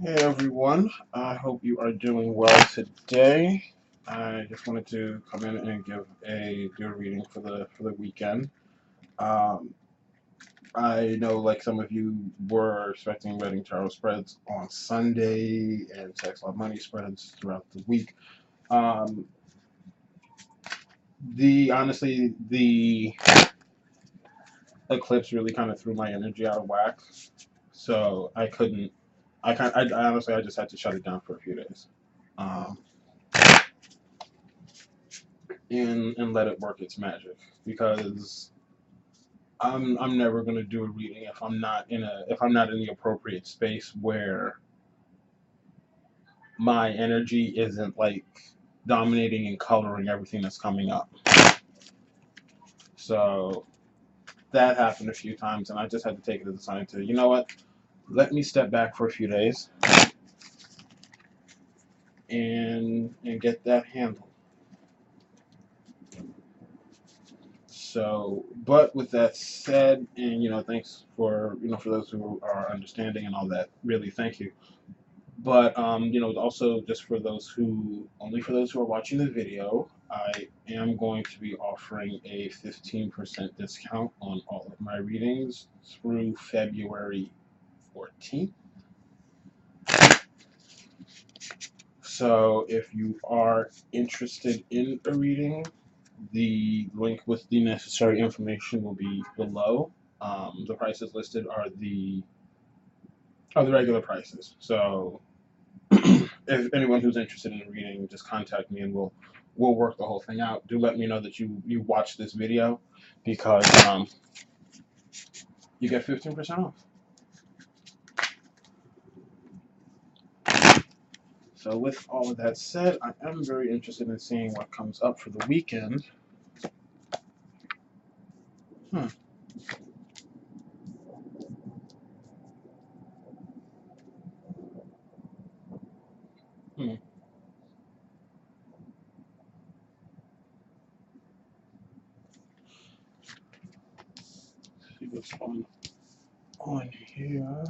Hey everyone, I hope you are doing well today. I just wanted to come in and do a reading for the weekend. Um, I know like some of you were expecting Reading Tarot spreads on Sunday and Sex Love Money spreads throughout the week. Um, the eclipse really kind of threw my energy out of whack, so I couldn't. I honestly I just had to shut it down for a few days. Um, and let it work its magic because I'm never gonna do a reading if I'm not in the appropriate space where my energy isn't like dominating and coloring everything that's coming up. So that happened a few times and I just had to take it as a sign to, you know what, let me step back for a few days and get that handled. So, but with that said, and thanks for for those who are understanding and all that. Really, thank you. But also just for those who only for those who are watching the video, I am going to be offering a 15% discount on all of my readings through February 14th. So if you are interested in a reading, the link with the necessary information will be below. The prices listed are the regular prices. So if anyone who's interested in reading, just contact me and we'll work the whole thing out. Do let me know that you watched this video because you get 15% off. So with all of that said, I am very interested in seeing what comes up for the weekend. Hmm. Hmm. See what's on here.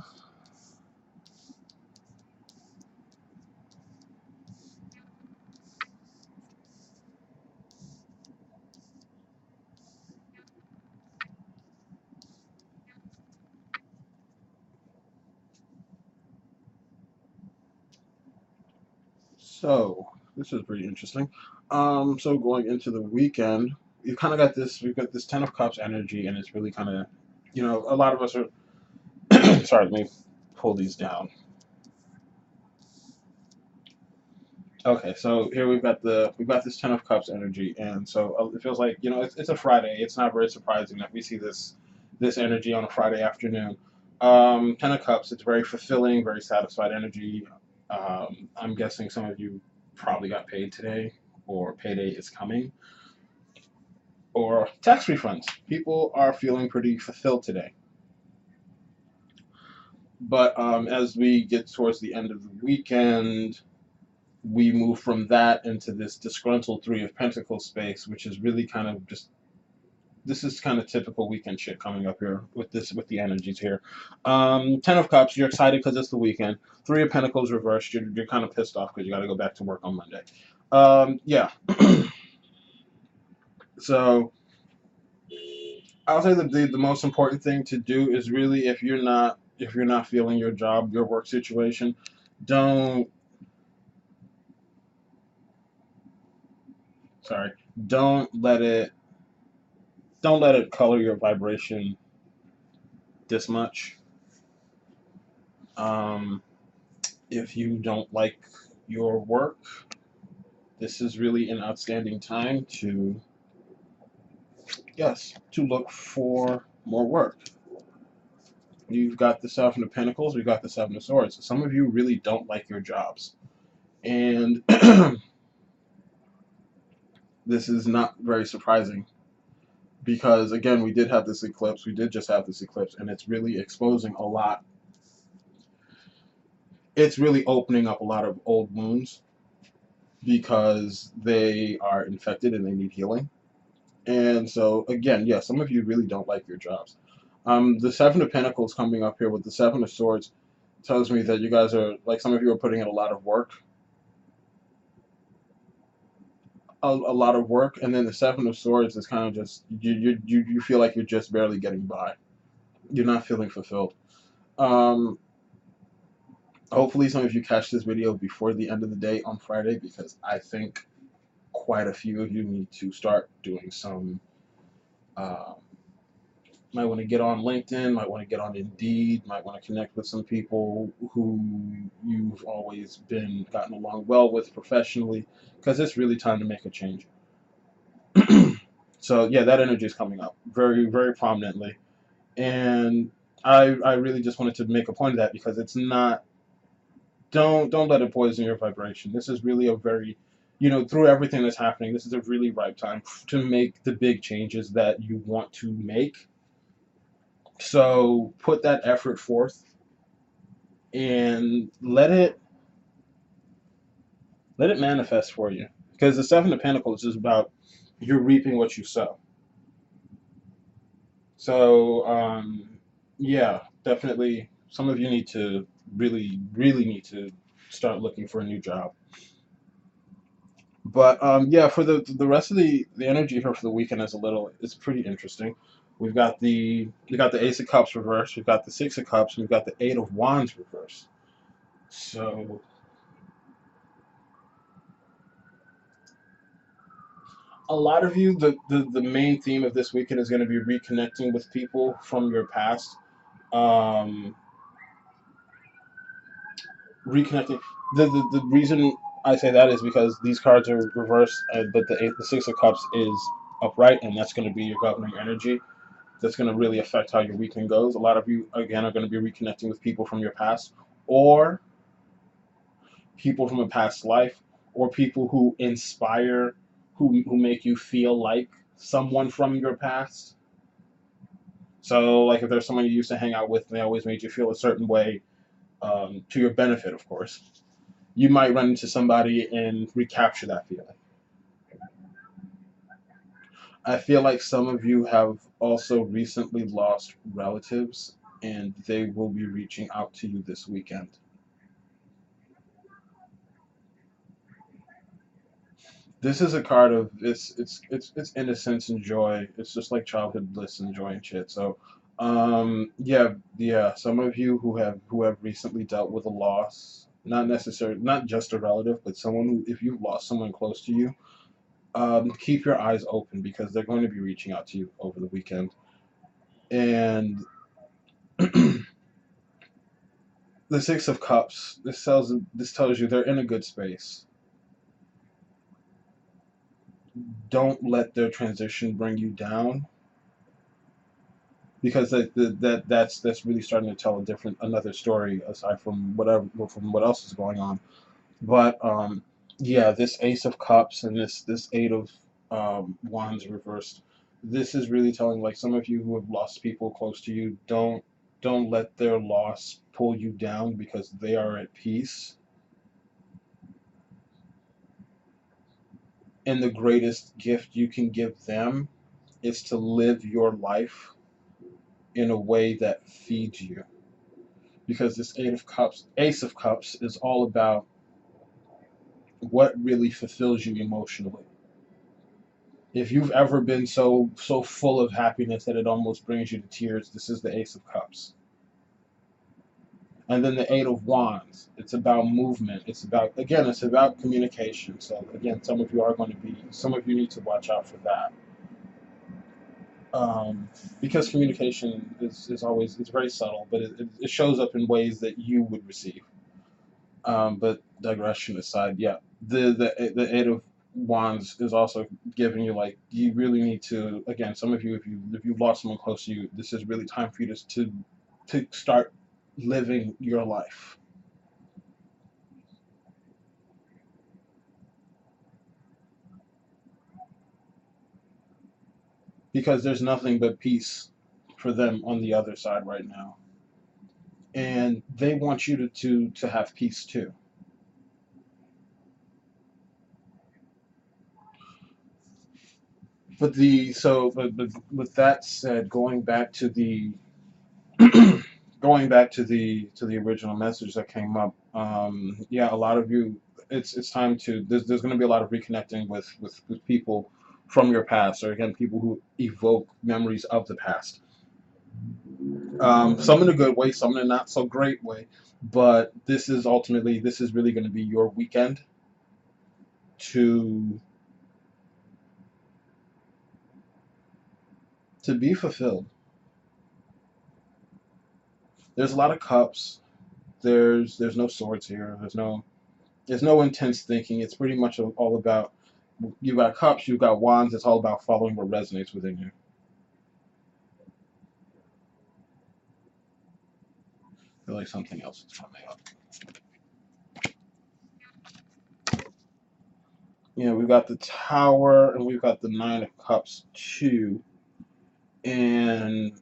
So this is pretty interesting. So going into the weekend, you kind of got this. We've got this Ten of Cups energy, and it's really kind of, a lot of us are. Sorry, let me pull these down. Okay, so here we've got this Ten of Cups energy, and so it feels like it's a Friday. It's not very surprising that we see this energy on a Friday afternoon. Ten of Cups. It's very fulfilling, very satisfied energy. I'm guessing some of you probably got paid today, or payday is coming, or tax refunds. People are feeling pretty fulfilled today. But as we get towards the end of the weekend, we move from that into this disgruntled Three of Pentacles space, which is really kind of just this is kind of typical weekend shit coming up here with the energies here. Ten of Cups, you're excited because it's the weekend. Three of Pentacles reversed, you're kind of pissed off because you got to go back to work on Monday. Yeah. So I'll say that the most important thing to do is really if you're not feeling your job, your work situation, don't sorry, don't let it don't let it color your vibration this much. Um, if you don't like your work, this is really an outstanding time to, yes, to look for more work. You've got the Seven of Pentacles, we've got the Seven of Swords. Some of you really don't like your jobs. And this is not very surprising because, again, we did have this eclipse. We did just have this eclipse, and it's really exposing a lot. It's really opening up a lot of old wounds because they are infected and they need healing. And so, again, yeah, some of you really don't like your jobs. The Seven of Pentacles coming up here with the Seven of Swords tells me that you guys are like some of you are putting in a lot of work, a lot of work, and then the Seven of Swords is kind of just you feel like you're just barely getting by. You're not feeling fulfilled. Um, Hopefully, some of you catch this video before the end of the day on Friday because I think quite a few of you need to start doing some. Uh, might want to get on LinkedIn, might want to get on Indeed, might want to connect with some people who you've always been gotten along well with professionally, because it's really time to make a change. So yeah, that energy is coming up very, very prominently, and I really just wanted to make a point of that because it's not. Don't let it poison your vibration. This is really a very, through everything that's happening, this is a really ripe time to make the big changes that you want to make. So put that effort forth and let it manifest for you. Because the Seven of Pentacles is about you're reaping what you sow. So yeah, definitely. Some of you need to really, really need to start looking for a new job. But yeah, for the rest of the energy here for the weekend is it's pretty interesting. We got the Ace of Cups reversed. We've got the Six of Cups. And we've got the Eight of Wands reversed. So a lot of you, the main theme of this weekend is going to be reconnecting with people from your past. Um, Reconnecting. The reason I say that is because these cards are reversed, but the Six of Cups is upright, and that's going to be your governing energy. That's going to really affect how your weekend goes. A lot of you, again, are going to be reconnecting with people from your past, or people from a past life, or people who inspire, who make you feel like someone from your past. So, like, if there's someone you used to hang out with and they always made you feel a certain way, to your benefit, of course, you might run into somebody and recapture that feeling. I feel like some of you have also recently lost relatives, and they will be reaching out to you this weekend. This is a card of it's innocence and joy. It's just like childhood bliss and joy and shit. So, yeah. Some of you who have recently dealt with a loss, not just a relative, but someone who, if you've lost someone close to you, keep your eyes open because they're going to be reaching out to you over the weekend. And the Six of Cups, this tells you they're in a good space. Don't let their transition bring you down because that's really starting to tell another story aside from what else is going on. But yeah, this Ace of Cups and this Eight of Wands reversed. This is really telling like some of you who have lost people close to you, don't let their loss pull you down because they are at peace. And the greatest gift you can give them is to live your life in a way that feeds you. Because this Ace of Cups is all about what really fulfills you emotionally. If you've ever been so full of happiness that it almost brings you to tears, this is the Ace of Cups. And then the Eight of Wands. It's about movement. It's about communication. So again, some of you need to watch out for that. Because communication is always it's very subtle, but it shows up in ways that you would receive. But digression aside, yeah, the Eight of Wands is also giving you like you really need to again. Some of you, if you've lost someone close to you, this is really time for you to start living your life because there's nothing but peace for them on the other side right now, and they want you to have peace too. But with that said, going going back to the original message that came up, yeah, a lot of you, it's time to. There's going to be a lot of reconnecting with people from your past, or again, people who evoke memories of the past. Some in a good way, some in a not so great way. But this is really going to be your weekend to be fulfilled. There's a lot of cups. There's no swords here. There's no intense thinking. It's pretty much all about you've got cups, you've got wands. It's all about following what resonates within you. I feel like something else is coming up. Yeah, we've got the Tower and we've got the Nine of Cups too, and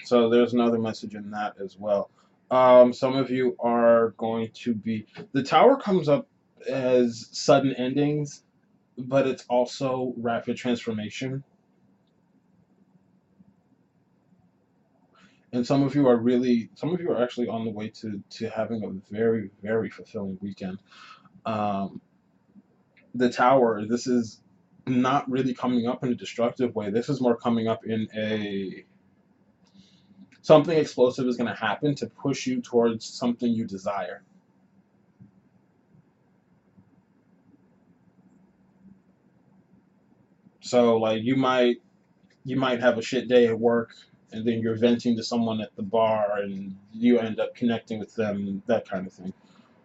so there's another message in that as well. Some of you are going to be the Tower comes up as sudden endings, but it's also rapid transformation. And some of you are actually on the way to having a very very fulfilling weekend. Um, the Tower, this is not really coming up in a destructive way. This is more coming up in a something explosive is going to happen to push you towards something you desire. So like you might have a shit day at work and then you're venting to someone at the bar and you end up connecting with them, that kind of thing.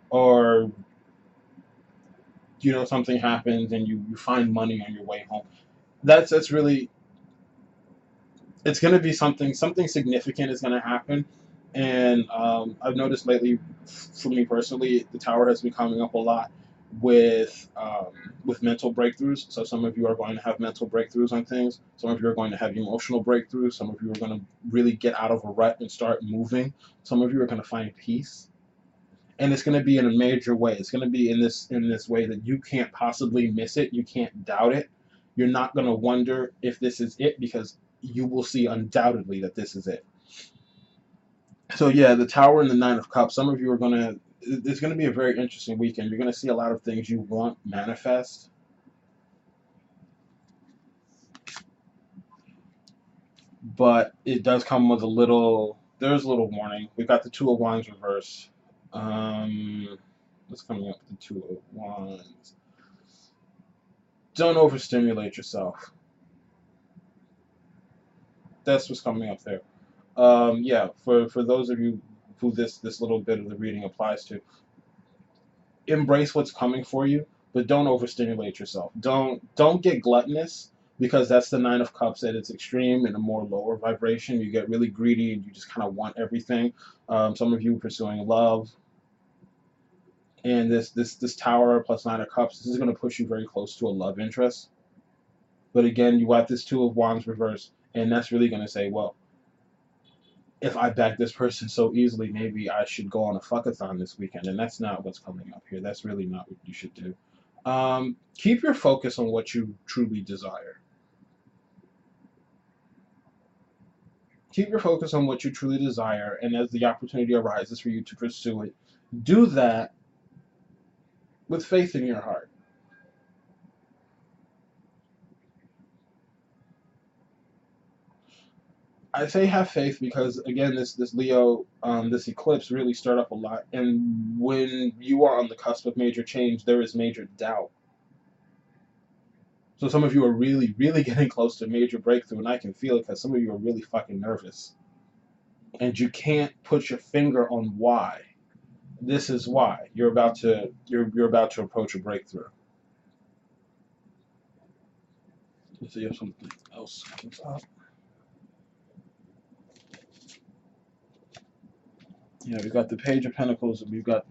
Or something happens and you find money on your way home. That's really it's going to be something significant is going to happen. And I've noticed lately, for me personally, the Tower has been coming up a lot with mental breakthroughs. So some of you are going to have mental breakthroughs on things. Some of you are going to have emotional breakthroughs. Some of you are going to really get out of a rut and start moving. Some of you are going to find peace, and it's going to be in a major way. It's going to be in this way that you can't possibly miss it. You can't doubt it. You're not going to wonder if this is it because you will see undoubtedly that this is it. So yeah, the Tower and the Nine of Cups. Some of you are going to. It's going to be a very interesting weekend. You're going to see a lot of things you want manifest, but it does come with a little. There's a little warning. We've got the Two of Wands reverse. What's coming up with the Two of Wands? Don't overstimulate yourself. That's what's coming up there. Yeah, for those of you who this little bit of the reading applies to, embrace what's coming for you, but don't overstimulate yourself. Don't get gluttonous because that's the Nine of Cups at its extreme in a more lower vibration. You get really greedy and you just kind of want everything. Some of you pursuing love, and this Tower plus Nine of Cups. This is going to push you very close to a love interest. But again, you got this Two of Wands reverse, and that's really going to say, well, if I back this person so easily, maybe I should go on a fuckathon this weekend. And that's not what's coming up here. That's really not what you should do. Keep your focus on what you truly desire. Keep your focus on what you truly desire, and as the opportunity arises for you to pursue it, do that with faith in your heart. I say have faith because again, this Leo, this eclipse really stirred up a lot, and when you are on the cusp of major change, there is major doubt. So some of you are really, really getting close to a major breakthrough, and I can feel it because some of you are really fucking nervous, and you can't put your finger on why. This is why you're about to approach a breakthrough. Let's see if something else comes up. Yeah, we've got the Page of Pentacles, and we've got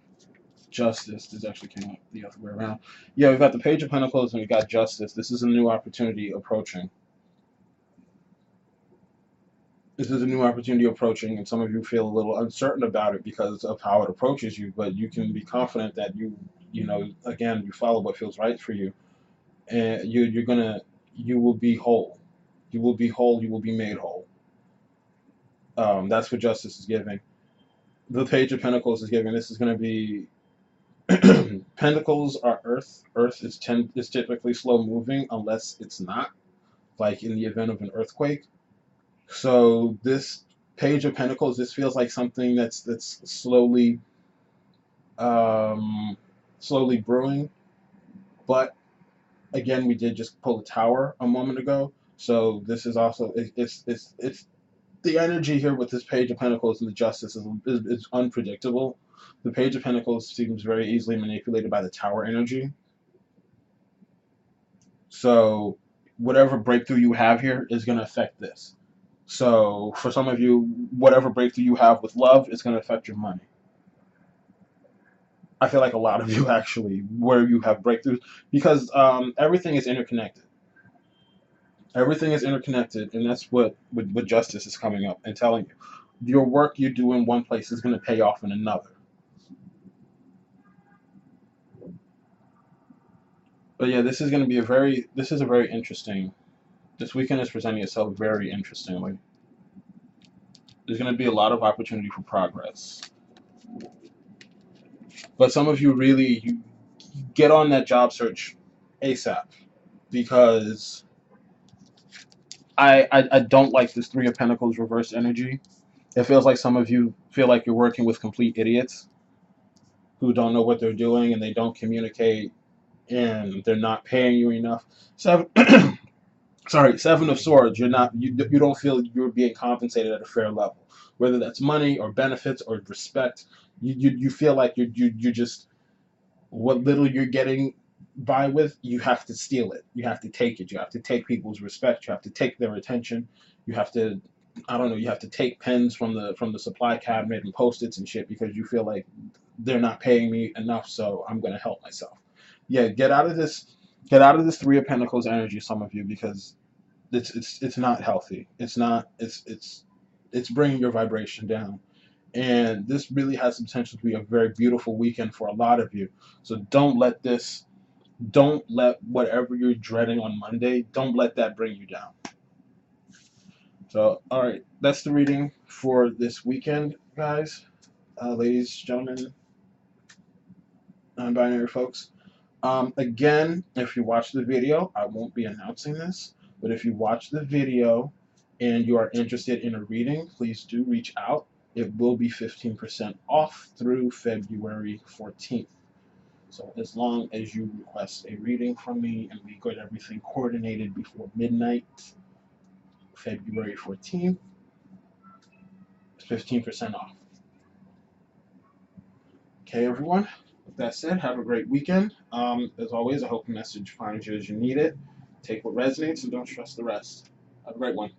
Justice. This actually came up the other way around. Yeah, we've got the Page of Pentacles, and we've got Justice. This is a new opportunity approaching. This is a new opportunity approaching, and some of you feel a little uncertain about it because of how it approaches you. But you can be confident that again, you follow what feels right for you, and you will be whole. You will be whole. You will be made whole. That's what justice is giving. the Page of Pentacles is giving. This is going to be Pentacles are Earth. Earth is typically slow moving unless it's not, like in the event of an earthquake. So this Page of Pentacles, this feels like something that's um, slowly brewing. But again, we did just pull a Tower a moment ago, so this is also it's the energy here with this Page of Pentacles and the Justice is unpredictable. The Page of Pentacles seems very easily manipulated by the Tower energy. So whatever breakthrough you have here is going to affect this. So for some of you, whatever breakthrough you have with love is going to affect your money. I feel like a lot of you actually, where you have breakthroughs, because everything is interconnected. Everything is interconnected, and that's what justice is coming up and telling you. Your work you do in one place is going to pay off in another. But yeah, this is going to be this is a very interesting. This weekend is presenting itself very interestingly. There's going to be a lot of opportunity for progress. But some of you really you get on that job search ASAP, because I don't like this Three of Pentacles reverse energy. It feels like some of you feel like you're working with complete idiots who don't know what they're doing and they don't communicate and they're not paying you enough. Seven, sorry, Seven of Swords. You don't feel you're being compensated at a fair level, whether that's money or benefits or respect. You feel like you just what little you're getting by with, you have to steal it. You have to take it. You have to take people's respect. You have to take their attention. You have to, I don't know. You have to take pens from the supply cabinet and post-its and shit because you feel like they're not paying me enough, so I'm gonna help myself. Yeah, get out of this. Get out of this Three of Pentacles energy, some of you, because it's not healthy. It's not. It's bringing your vibration down. And this really has the potential to be a very beautiful weekend for a lot of you. So don't let whatever you're dreading on Monday, don't let that bring you down. So, all right, that's the reading for this weekend, guys, ladies, gentlemen, non-binary folks. Again, if you watch the video, I won't be announcing this, but if you watch the video and you are interested in a reading, please do reach out. It will be 15% off through February 14th. So as long as you request a reading from me and we get everything coordinated before midnight, February 14th, 15% off. Okay, everyone. With that said, have a great weekend. As always, I hope the message finds you as you need it. Take what resonates and don't stress the rest. Have a great one.